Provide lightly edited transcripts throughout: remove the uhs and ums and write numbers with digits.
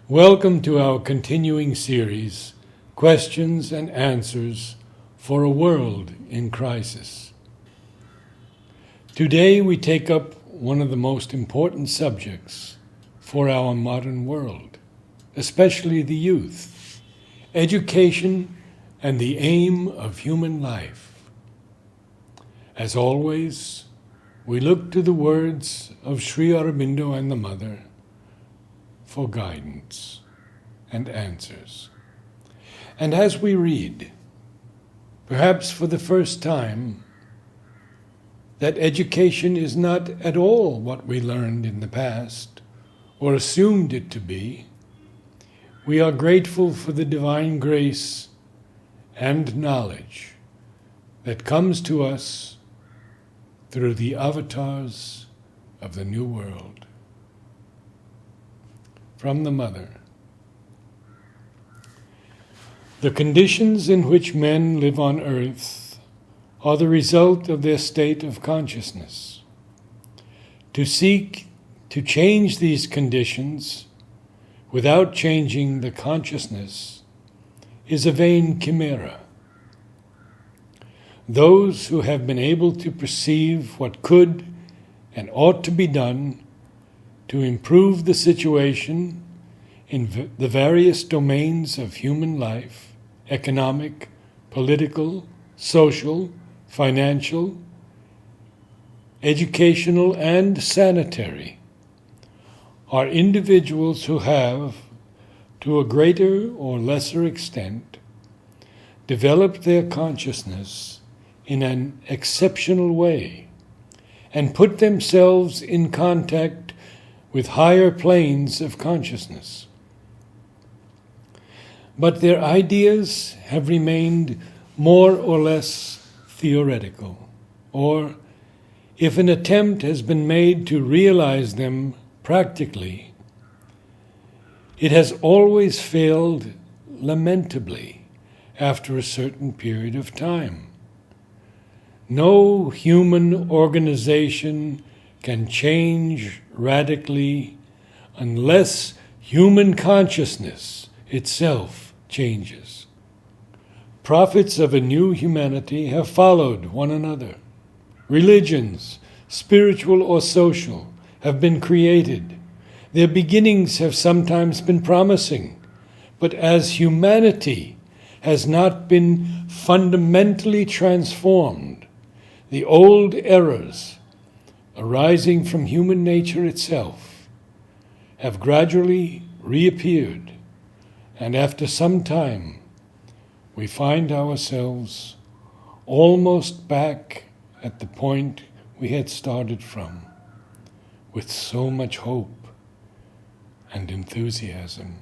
Welcome to our continuing series, Questions and Answers for a World in Crisis. Today we take up one of the most important subjects for our modern world, especially the youth, education and the aim of human life. As always, we look to the words of Sri Aurobindo and the Mother for guidance and answers. And as we read, perhaps for the first time, that education is not at all what we learned in the past or assumed it to be, we are grateful for the divine grace and knowledge that comes to us through the avatars of the new world. From the Mother. The conditions in which men live on earth are the result of their state of consciousness. To seek to change these conditions without changing the consciousness is a vain chimera. Those who have been able to perceive what could and ought to be done to improve the situation in the various domains of human life, economic, political, social, financial, educational, and sanitary, are individuals who have, to a greater or lesser extent, developed their consciousness in an exceptional way and put themselves in contact with higher planes of consciousness. But their ideas have remained more or less theoretical, or if an attempt has been made to realize them practically, it has always failed lamentably after a certain period of time. No human organization can change radically unless human consciousness itself changes. Prophets of a new humanity have followed one another. Religions, spiritual or social, have been created. Their beginnings have sometimes been promising, but as humanity has not been fundamentally transformed, the old errors arising from human nature itself have gradually reappeared, and after some time we find ourselves almost back at the point we had started from, with so much hope and enthusiasm.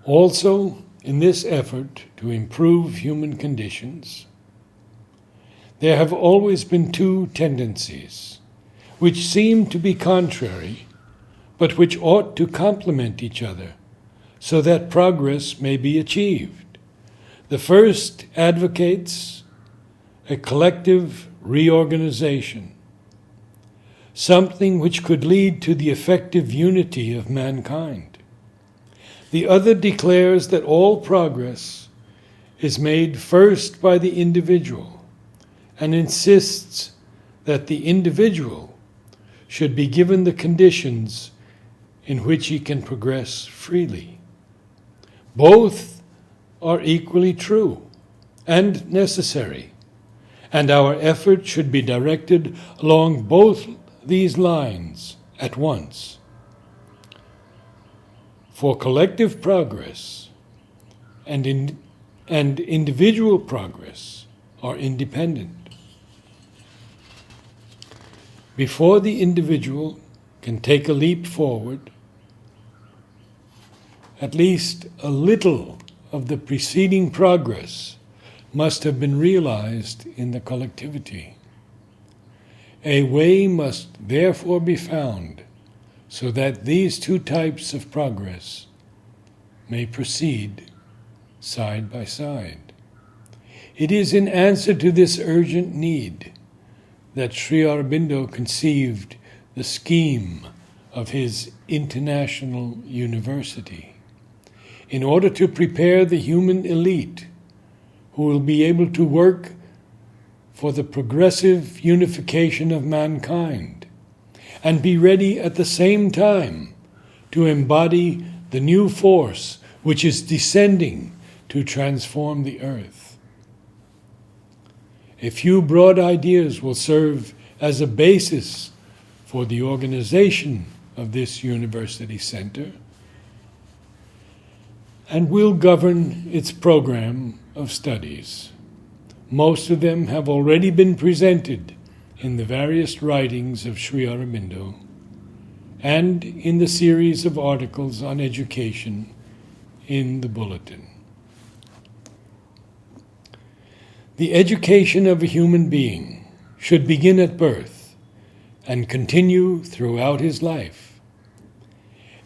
Also, in this effort to improve human conditions, there have always been two tendencies, which seem to be contrary, but which ought to complement each other, so that progress may be achieved. The first advocates a collective reorganization, something which could lead to the effective unity of mankind. The other declares that all progress is made first by the individual, and insists that the individual should be given the conditions in which he can progress freely. Both are equally true and necessary, and our effort should be directed along both these lines at once. For collective progress and individual progress are independent. Before the individual can take a leap forward, at least a little of the preceding progress must have been realized in the collectivity. A way must therefore be found so that these two types of progress may proceed side by side. It is in answer to this urgent need that Sri Aurobindo conceived the scheme of his international university, in order to prepare the human elite who will be able to work for the progressive unification of mankind, and be ready at the same time to embody the new force which is descending to transform the earth. A few broad ideas will serve as a basis for the organization of this university center and will govern its program of studies. Most of them have already been presented in the various writings of Sri Aurobindo and in the series of articles on education in the Bulletin. The education of a human being should begin at birth and continue throughout his life.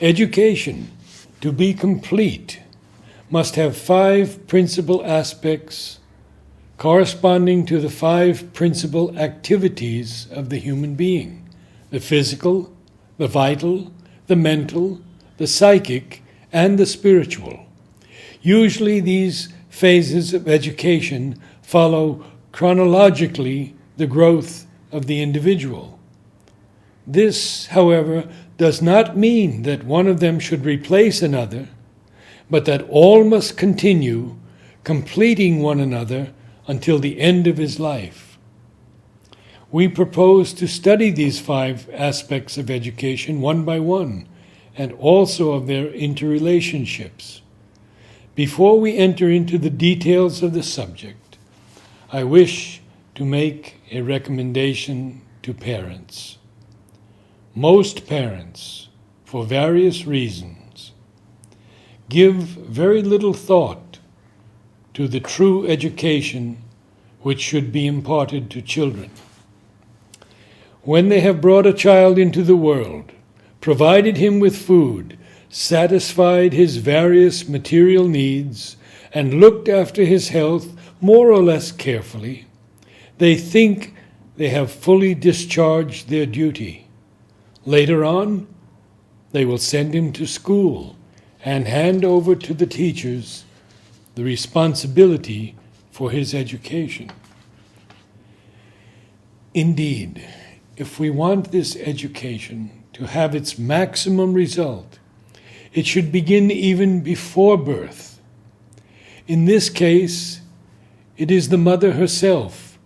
Education, to be complete, must have 5 principal aspects corresponding to the 5 principal activities of the human being: the physical, the vital, the mental, the psychic, and the spiritual. Usually these phases of education follow chronologically the growth of the individual. This, however, does not mean that one of them should replace another, but that all must continue, completing one another until the end of his life. We propose to study these 5 aspects of education one by one, and also of their interrelationships. Before we enter into the details of the subject, I wish to make a recommendation to parents. Most parents, for various reasons, give very little thought to the true education which should be imparted to children. When they have brought a child into the world, provided him with food, satisfied his various material needs, and looked after his health more or less carefully, they think they have fully discharged their duty. Later on, they will send him to school and hand over to the teachers the responsibility for his education. Indeed, if we want this education to have its maximum result, it should begin even before birth. In this case, it is the mother herself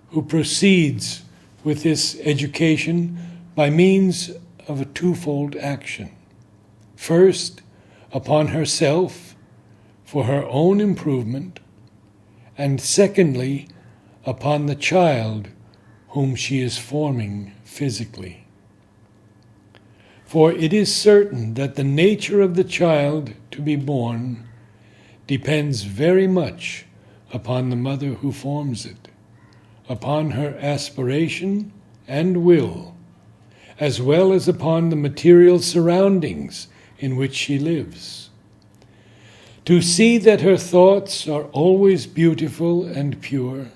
who proceeds with this education by means of a twofold action. First, upon herself for her own improvement, and secondly, upon the child whom she is forming physically. For it is certain that the nature of the child to be born depends very much upon the mother who forms it, upon her aspiration and will, as well as upon the material surroundings in which she lives. To see that her thoughts are always beautiful and pure,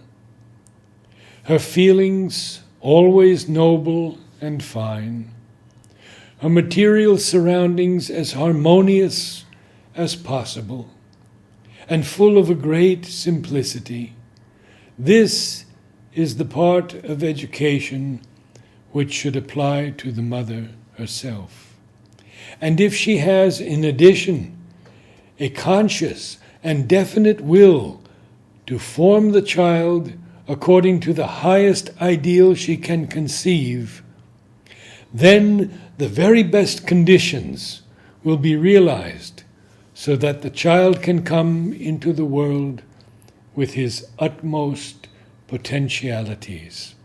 her feelings always noble and fine, her material surroundings as harmonious as possible, and full of a great simplicity. This is the part of education which should apply to the mother herself. And if she has, in addition, a conscious and definite will to form the child according to the highest ideal she can conceive, then the very best conditions will be realized so that the child can come into the world with his utmost potentialities.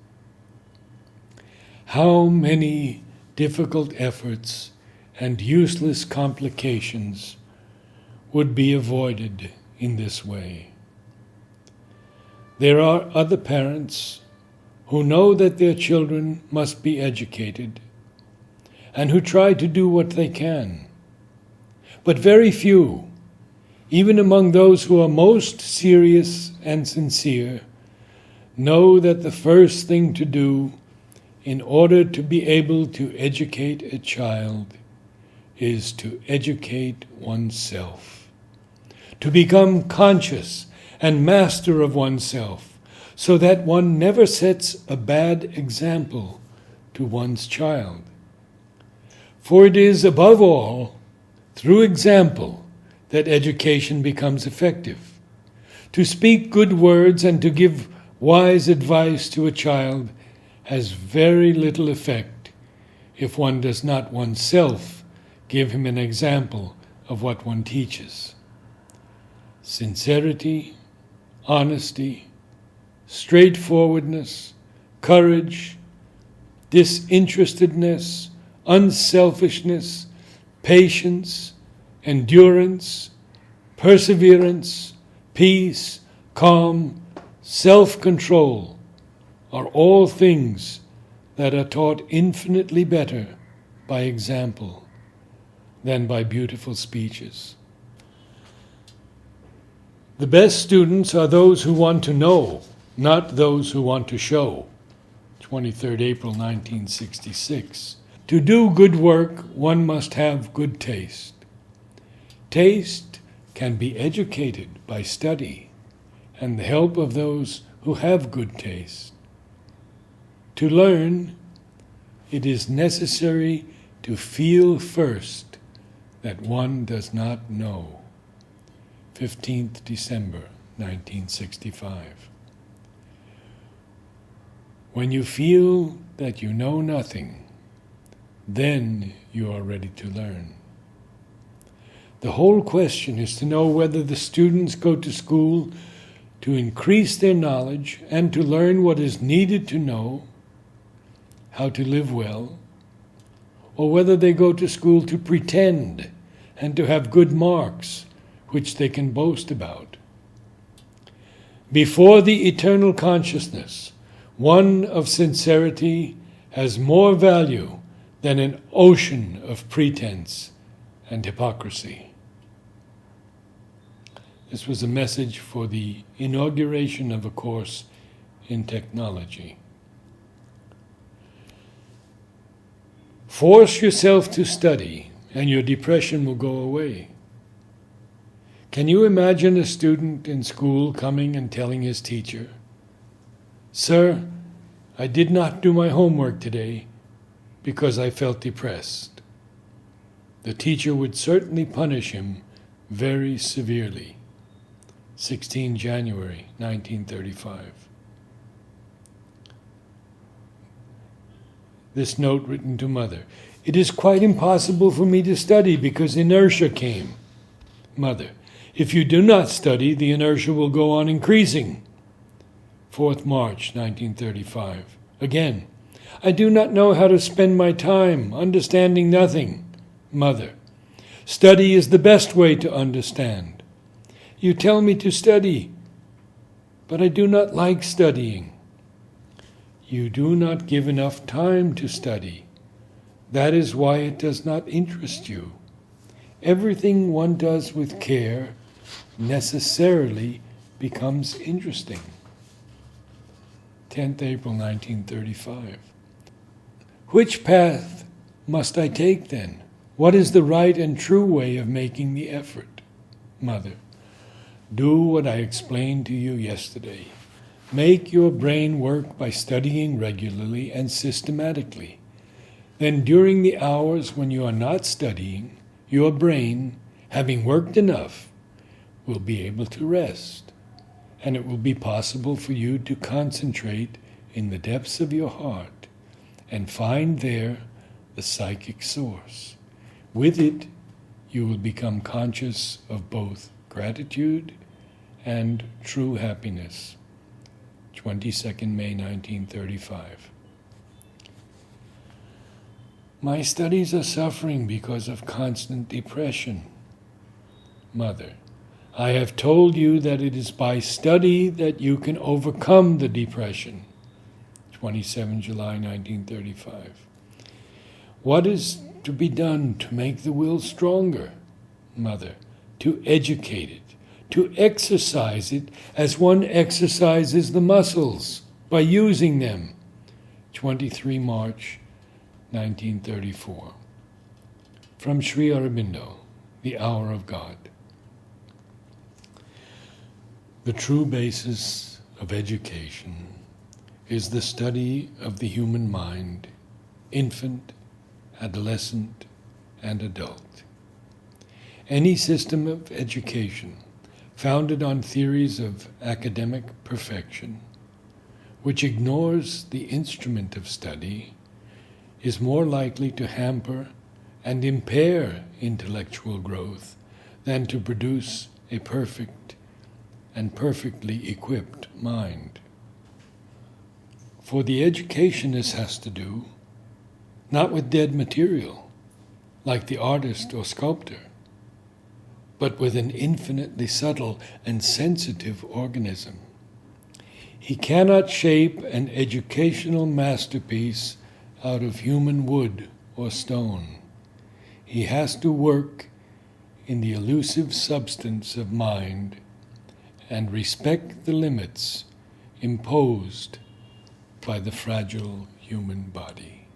How many difficult efforts and useless complications would be avoided in this way. There are other parents who know that their children must be educated and who try to do what they can. But very few, even among those who are most serious and sincere, know that the first thing to do in order to be able to educate a child is to educate oneself, to become conscious and master of oneself, so that one never sets a bad example to one's child. For it is, above all, through example that education becomes effective. To speak good words and to give wise advice to a child has very little effect if one does not oneself give him an example of what one teaches. Sincerity, honesty, straightforwardness, courage, disinterestedness, unselfishness, patience, endurance, perseverance, peace, calm, self-control are all things that are taught infinitely better by example than by beautiful speeches. The best students are those who want to know, not those who want to show. 23rd April 1966. To do good work, one must have good taste. Taste can be educated by study and the help of those who have good taste. To learn, it is necessary to feel first that one does not know. 15th December 1965. When you feel that you know nothing, then you are ready to learn. The whole question is to know whether the students go to school to increase their knowledge and to learn what is needed to know how to live well, or whether they go to school to pretend and to have good marks which they can boast about. Before the eternal consciousness, one of sincerity has more value than an ocean of pretense and hypocrisy. This was a message for the inauguration of a course in technology. Force yourself to study, and your depression will go away. Can you imagine a student in school coming and telling his teacher, "Sir, I did not do my homework today because I felt depressed"? The teacher would certainly punish him very severely. 16 January 1935. This note written to mother. "It is quite impossible for me to study because inertia came." Mother. "If you do not study, the inertia will go on increasing." 4th March 1935. Again. "I do not know how to spend my time, understanding nothing." Mother. "Study is the best way to understand. You tell me to study, but I do not like studying." You do not give enough time to study. That is why it does not interest you. Everything one does with care necessarily becomes interesting. 10th April 1935. "Which path must I take then? What is the right and true way of making the effort?" Mother. "Do what I explained to you yesterday. Make your brain work by studying regularly and systematically. Then during the hours when you are not studying, your brain, having worked enough, will be able to rest, and it will be possible for you to concentrate in the depths of your heart and find there the psychic source. With it, you will become conscious of both gratitude and true happiness." 22nd May 1935. "My studies are suffering because of constant depression." Mother. "I have told you that it is by study that you can overcome the depression." 27 July 1935. "What is to be done to make the will stronger?" Mother. "To educate it, to exercise it as one exercises the muscles, by using them, 23 March 1934. From Sri Aurobindo, The Hour of God. The true basis of education is the study of the human mind, infant, adolescent, and adult. Any system of education founded on theories of academic perfection, which ignores the instrument of study, is more likely to hamper and impair intellectual growth than to produce a perfect and perfectly equipped mind. For the educationist has to do, not with dead material, like the artist or sculptor, but with an infinitely subtle and sensitive organism. He cannot shape an educational masterpiece out of human wood or stone. He has to work in the elusive substance of mind and respect the limits imposed by the fragile human body.